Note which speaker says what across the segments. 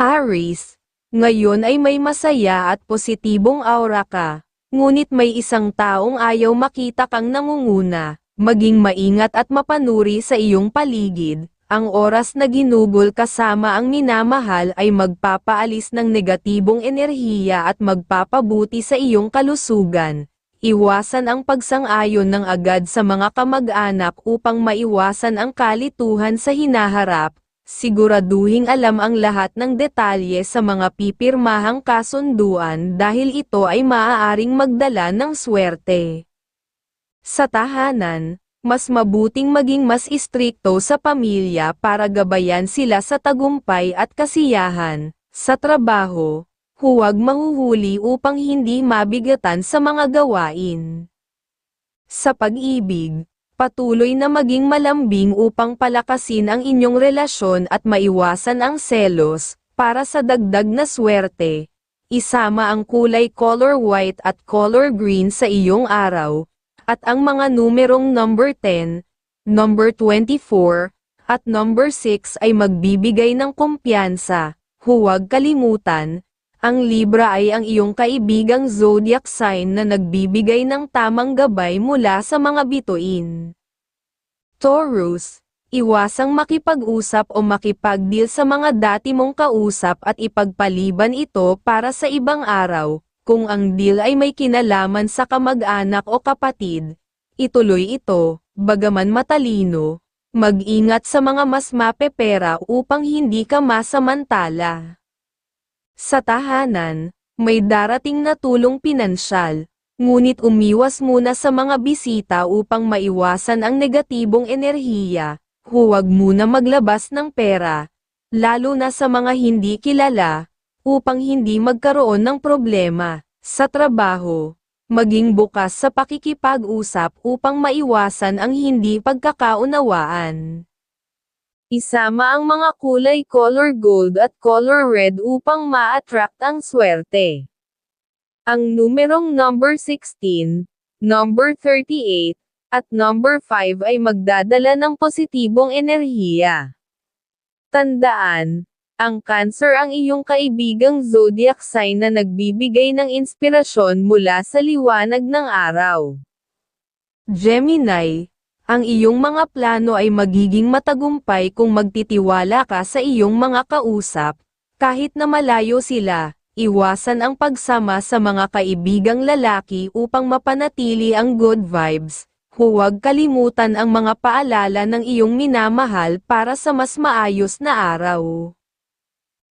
Speaker 1: Aries, ngayon ay may masaya at positibong aura ka, ngunit may isang taong ayaw makita kang nangunguna. Maging maingat at mapanuri sa iyong paligid. Ang oras na ginugol kasama ang minamahal ay magpapaalis ng negatibong enerhiya at magpapabuti sa iyong kalusugan. Iwasan ang pagsang-ayon ng agad sa mga kamag-anak upang maiwasan ang kalituhan sa hinaharap. Siguraduhing alam ang lahat ng detalye sa mga pipirmahang kasunduan dahil ito ay maaaring magdala ng swerte. Sa tahanan, mas mabuting maging mas istrikto sa pamilya para gabayan sila sa tagumpay at kasiyahan. Sa trabaho, huwag mahuhuli upang hindi mabigatan sa mga gawain. Sa pag-ibig, patuloy na maging malambing upang palakasin ang inyong relasyon at maiwasan ang selos. Para sa dagdag na swerte, isama ang kulay color white at color green sa iyong araw, at ang mga numerong number 10, number 24, at number 6 ay magbibigay ng kumpiyansa. Huwag kalimutan, ang Libra ay ang iyong kaibigang zodiac sign na nagbibigay ng tamang gabay mula sa mga bituin. Taurus, iwasang makipag-usap o makipag-deal sa mga dati mong kausap at ipagpaliban ito para sa ibang araw. Kung ang deal ay may kinalaman sa kamag-anak o kapatid, ituloy ito. Bagaman matalino, mag-ingat sa mga mas mapepera upang hindi ka masamantala. Sa tahanan, may darating na tulong pinansyal, ngunit umiwas muna sa mga bisita upang maiwasan ang negatibong enerhiya. Huwag muna maglabas ng pera, lalo na sa mga hindi kilala, upang hindi magkaroon ng problema. Sa trabaho, maging bukas sa pakikipag-usap upang maiwasan ang hindi pagkakaunawaan. Isama ang mga kulay color gold at color red upang ma-attract ang swerte. Ang numerong number 16, number 38, at number 5 ay magdadala ng positibong enerhiya. Tandaan, ang Cancer ang iyong kaibigang zodiac sign na nagbibigay ng inspirasyon mula sa liwanag ng araw. Gemini, ang iyong mga plano ay magiging matagumpay kung magtitiwala ka sa iyong mga kausap, kahit na malayo sila. Iwasan ang pagsama sa mga kaibigang lalaki upang mapanatili ang good vibes. Huwag kalimutan ang mga paalala ng iyong minamahal para sa mas maayos na araw.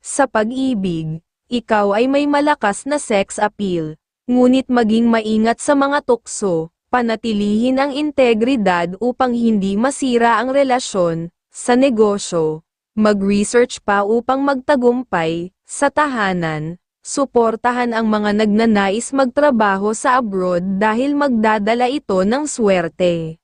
Speaker 1: Sa pag-ibig, ikaw ay may malakas na sex appeal, ngunit maging maingat sa mga tukso. Panatilihin ang integridad upang hindi masira ang relasyon. Sa negosyo, mag-research pa upang magtagumpay. Sa tahanan, suportahan ang mga nagnanais magtrabaho sa abroad dahil magdadala ito ng swerte.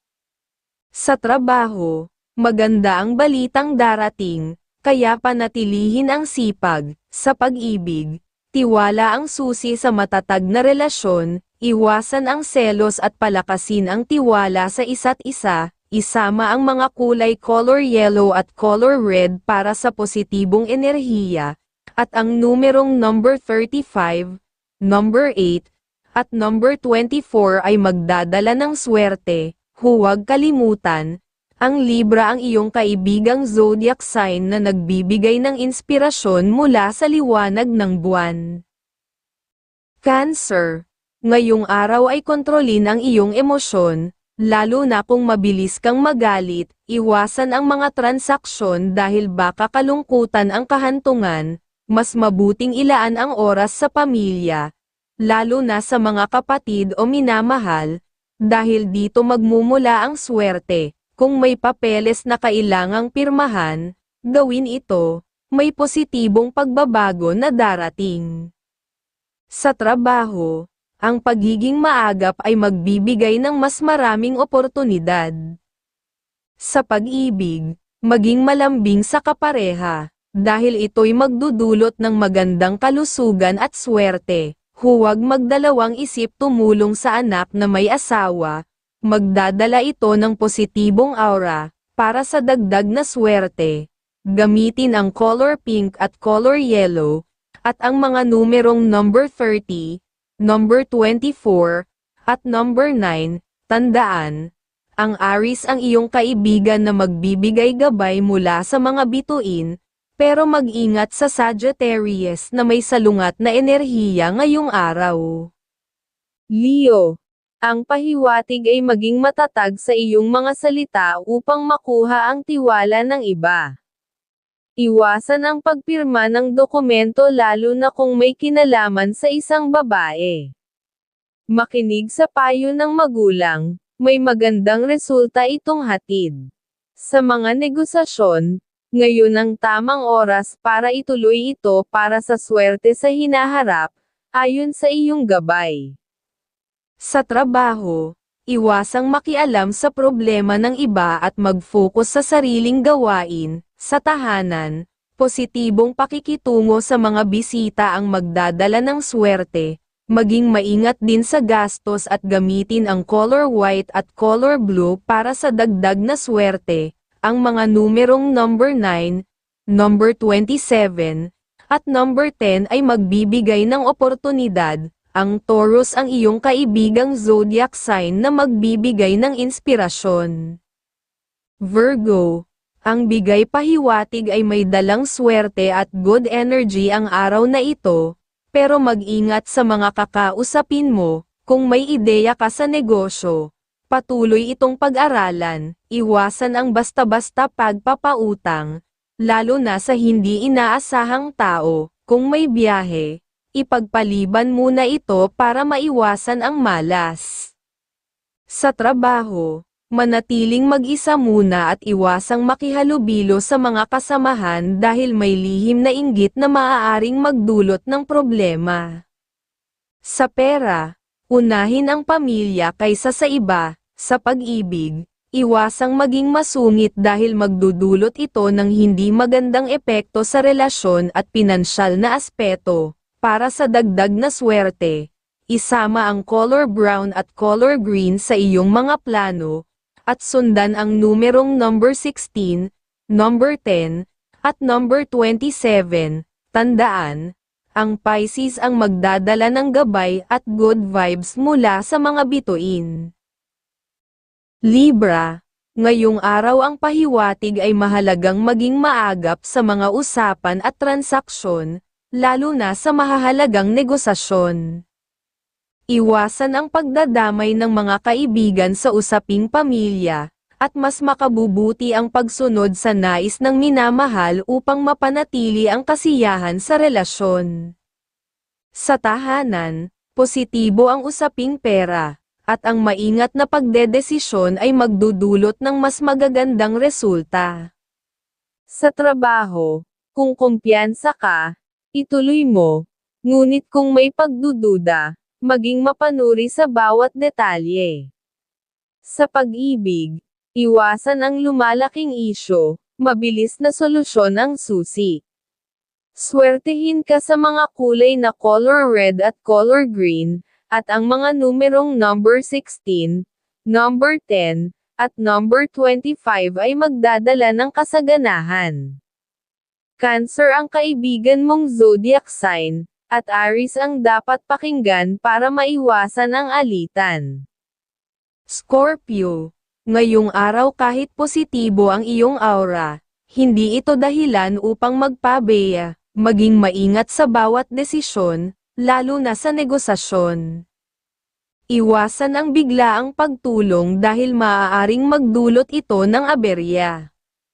Speaker 1: Sa trabaho, maganda ang balitang darating, kaya panatilihin ang sipag. Sa pag-ibig, tiwala ang susi sa matatag na relasyon. Iwasan ang selos at palakasin ang tiwala sa isa't isa. Isama ang mga kulay color yellow at color red para sa positibong enerhiya. At ang numerong number 35, number 8, at number 24 ay magdadala ng swerte. Huwag kalimutan, ang Libra ang iyong kaibigang zodiac sign na nagbibigay ng inspirasyon mula sa liwanag ng buwan. Cancer, ngayong araw ay kontrolin ang iyong emosyon, lalo na kung mabilis kang magalit. Iwasan ang mga transaksyon dahil baka kalungkutan ang kahantungan. Mas mabuting ilaan ang oras sa pamilya, lalo na sa mga kapatid o minamahal, dahil dito magmumula ang swerte. Kung may papeles na kailangang pirmahan, gawin ito. May positibong pagbabago na darating. Sa trabaho, ang pagiging maagap ay magbibigay ng mas maraming oportunidad. Sa pag-ibig, maging malambing sa kapareha, dahil ito'y magdudulot ng magandang kalusugan at swerte. Huwag magdalawang isip tumulong sa anak na may asawa, magdadala ito ng positibong aura, para sa dagdag na swerte. gamitin ang color pink at color yellow, at ang mga numerong number 30, number 24, at number 9, tandaan, ang Aries ang iyong kaibigan na magbibigay gabay mula sa mga bituin, pero mag-ingat sa Sagittarius na may salungat na enerhiya ngayong araw. Leo, ang pahiwatig ay maging matatag sa iyong mga salita upang makuha ang tiwala ng iba. Iwasan ang pagpirma ng dokumento lalo na kung may kinalaman sa isang babae. Makinig sa payo ng magulang, may magandang resulta itong hatid. Sa mga negosasyon, ngayon ang tamang oras para ituloy ito para sa swerte sa hinaharap, ayon sa iyong gabay. Sa trabaho, iwasang makialam sa problema ng iba at mag-focus sa sariling gawain. Sa tahanan, positibong pakikitungo sa mga bisita ang magdadala ng swerte. Maging maingat din sa gastos at gamitin ang color white at color blue para sa dagdag na swerte. Ang mga numerong number 9, number 27, at number 10 ay magbibigay ng oportunidad. Ang Taurus ang iyong kaibigang zodiac sign na magbibigay ng inspirasyon. Virgo, ang bigay pahiwatig ay may dalang swerte at good energy ang araw na ito, pero mag-ingat sa mga kakausapin mo, kung may ideya ka sa negosyo. Patuloy itong pag-aralan, iwasan ang basta-basta pagpapautang, lalo na sa hindi inaasahang tao. Kung may biyahe, ipagpaliban muna ito para maiwasan ang malas. Sa trabaho, manatiling mag-isa muna at iwasang makihalubilo sa mga kasamahan dahil may lihim na inggit na maaaring magdulot ng problema. Sa pera, unahin ang pamilya kaysa sa iba. Sa pag-ibig, iwasang maging masungit dahil magdudulot ito ng hindi magandang epekto sa relasyon at pinansyal na aspeto. Para sa dagdag na swerte, isama ang color brown at color green sa iyong mga plano, at sundan ang numerong number 16, number 10, at number 27. Tandaan, ang Pisces ang magdadala ng gabay at good vibes mula sa mga bituin. Libra, ngayong araw ang pahiwatig ay mahalagang maging maagap sa mga usapan at transaksyon, lalo na sa mahahalagang negosasyon. Iwasan ang pagdadamay ng mga kaibigan sa usaping pamilya, at mas makabubuti ang pagsunod sa nais ng minamahal upang mapanatili ang kasiyahan sa relasyon. Sa tahanan, positibo ang usaping pera, at ang maingat na pagdedesisyon ay magdudulot ng mas magagandang resulta. Sa trabaho, kung kumpiyansa ka, ituloy mo, ngunit kung may pagdududa, maging mapanuri sa bawat detalye. Sa pag-ibig, iwasan ang lumalaking isyo, mabilis na solusyon ang susi. Swertehin ka sa mga kulay na color red at color green, at ang mga numerong number 16, number 10, at number 25 ay magdadala ng kasaganahan. Cancer ang kaibigan mong zodiac sign, at Aries ang dapat pakinggan para maiwasan ang alitan. Scorpio, ngayong araw kahit positibo ang iyong aura, hindi ito dahilan upang magpabeya, maging maingat sa bawat desisyon, lalo na sa negosasyon. Iwasan ang biglaang pagtulong dahil maaaring magdulot ito ng aberya.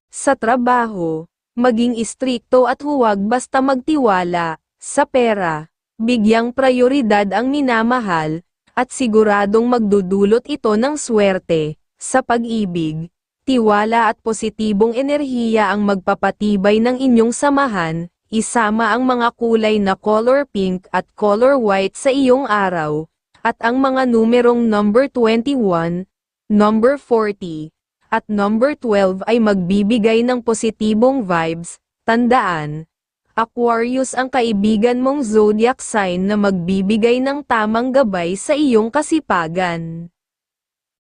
Speaker 1: Sa trabaho, maging istrikto at huwag basta magtiwala. Sa pera, bigyang prioridad ang minamahal, at siguradong magdudulot ito ng swerte. Sa pag-ibig, tiwala at positibong enerhiya ang magpapatibay ng inyong samahan, isama ang mga kulay na color pink at color white sa iyong araw, at ang mga numerong number 21, number 40, at number 12 ay magbibigay ng positibong vibes. Tandaan, Aquarius ang kaibigan mong zodiac sign na magbibigay ng tamang gabay sa iyong kasipagan.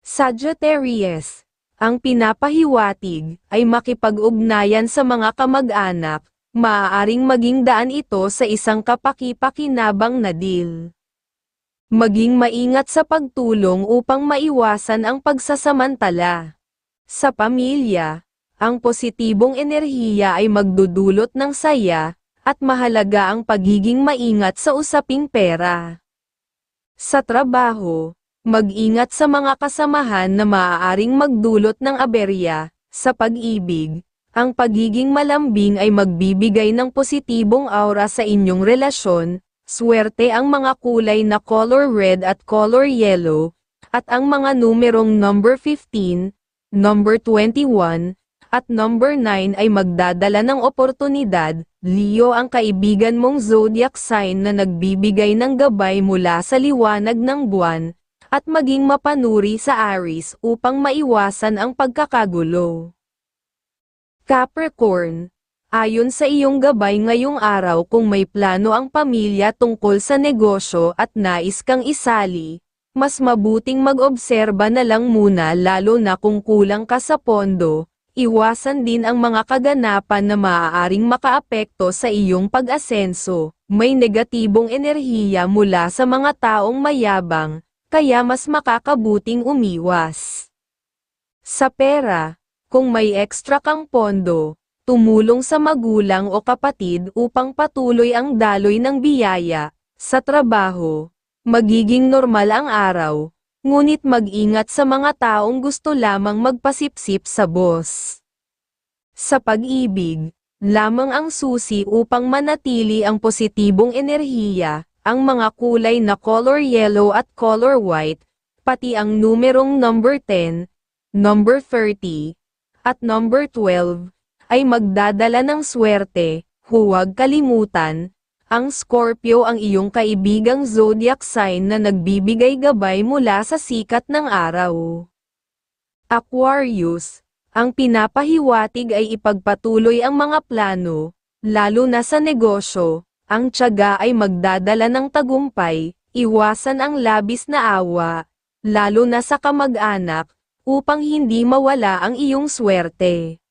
Speaker 1: Sagittarius, Ang pinapahiwatig ay makipag-ugnayan sa mga kamag-anak, maaaring maging daan ito sa isang kapaki-pakinabang na deal. Maging maingat sa pagtulong upang maiwasan ang pagsasamantala. Sa pamilya, ang positibong enerhiya ay magdudulot ng saya, at mahalaga ang pagiging maingat sa usaping pera. Sa trabaho, mag-ingat sa mga kasamahan na maaaring magdulot ng aberya. Sa pag-ibig, ang pagiging malambing ay magbibigay ng positibong aura sa inyong relasyon. Swerte ang mga kulay na color red at color yellow, at ang mga numerong number 15, number 21, at number 9 ay magdadala ng oportunidad. Leo, ang kaibigan mong zodiac sign na nagbibigay ng gabay mula sa liwanag ng buwan, at maging mapanuri sa Aries upang maiwasan ang pagkakagulo. Capricorn, ayon sa iyong gabay ngayong araw, kung may plano ang pamilya tungkol sa negosyo at nais kang isali, mas mabuting mag-obserba na lang muna, lalo na kung kulang ka sa pondo. Iwasan din ang mga kaganapan na maaaring makaapekto sa iyong pag-asenso. May negatibong enerhiya mula sa mga taong mayabang, kaya mas makakabuting umiwas. Sa pera, kung may ekstra kang pondo, tumulong sa magulang o kapatid upang patuloy ang daloy ng biyaya. Sa trabaho, magiging normal ang araw, ngunit mag-ingat sa mga taong gusto lamang magpasipsip sa boss. Sa pag-ibig, lamang ang susi upang manatili ang positibong enerhiya, ang mga kulay na color yellow at color white, pati ang numerong number 10, number 30, at number 12, ay magdadala ng swerte. Huwag kalimutan, ang Scorpio ang iyong kaibigang zodiac sign na nagbibigay gabay mula sa sikat ng araw. Aquarius, ang pinapahiwatig ay ipagpatuloy ang mga plano, lalo na sa negosyo. Ang tiyaga ay magdadala ng tagumpay. Iwasan ang labis na awa, lalo na sa kamag-anak, upang hindi mawala ang iyong swerte.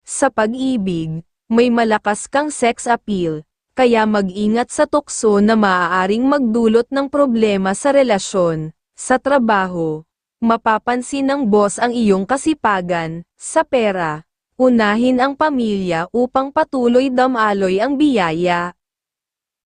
Speaker 1: Sa pag-ibig, may malakas kang sex appeal, kaya mag-ingat sa tukso na maaaring magdulot ng problema sa relasyon. Sa trabaho, mapapansin ng boss ang iyong kasipagan. Sa pera, unahin ang pamilya upang patuloy damaloy ang biyaya.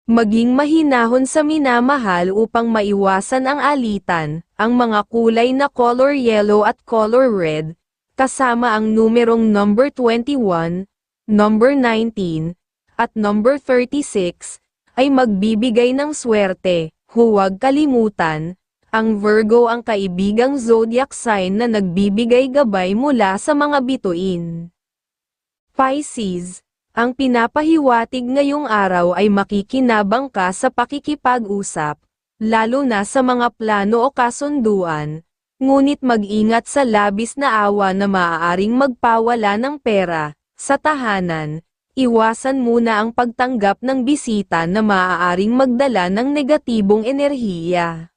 Speaker 1: Maging mahinahon sa minamahal upang maiwasan ang alitan. Ang mga kulay na color yellow at color red, kasama ang numerong number 21, number 19, at number 36, ay magbibigay ng swerte. Huwag kalimutan, ang Virgo ang kaibigang zodiac sign na nagbibigay gabay mula sa mga bituin. Pisces, ang pinapahiwatig ngayong araw ay makikinabang ka sa pakikipag-usap, lalo na sa mga plano o kasunduan, ngunit mag-ingat sa labis na awa na maaaring magpawala ng pera. Sa tahanan, iwasan muna ang pagtanggap ng bisita na maaaring magdala ng negatibong enerhiya.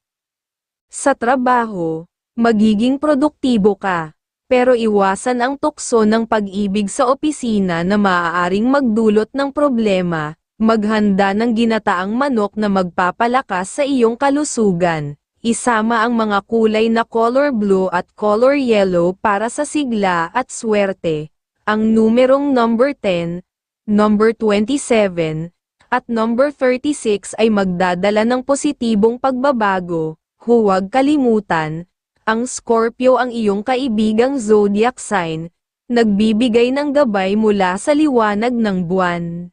Speaker 1: Sa trabaho, magiging produktibo ka, pero iwasan ang tukso ng pag-ibig sa opisina na maaaring magdulot ng problema. Maghanda ng ginataang manok na magpapalakas sa iyong kalusugan. Isama ang mga kulay na color blue at color yellow para sa sigla at swerte. Ang numerong number 10, number 27, at number 36 ay magdadala ng positibong pagbabago. Huwag kalimutan, ang Scorpio ang iyong kaibigang zodiac sign, nagbibigay ng gabay mula sa liwanag ng buwan.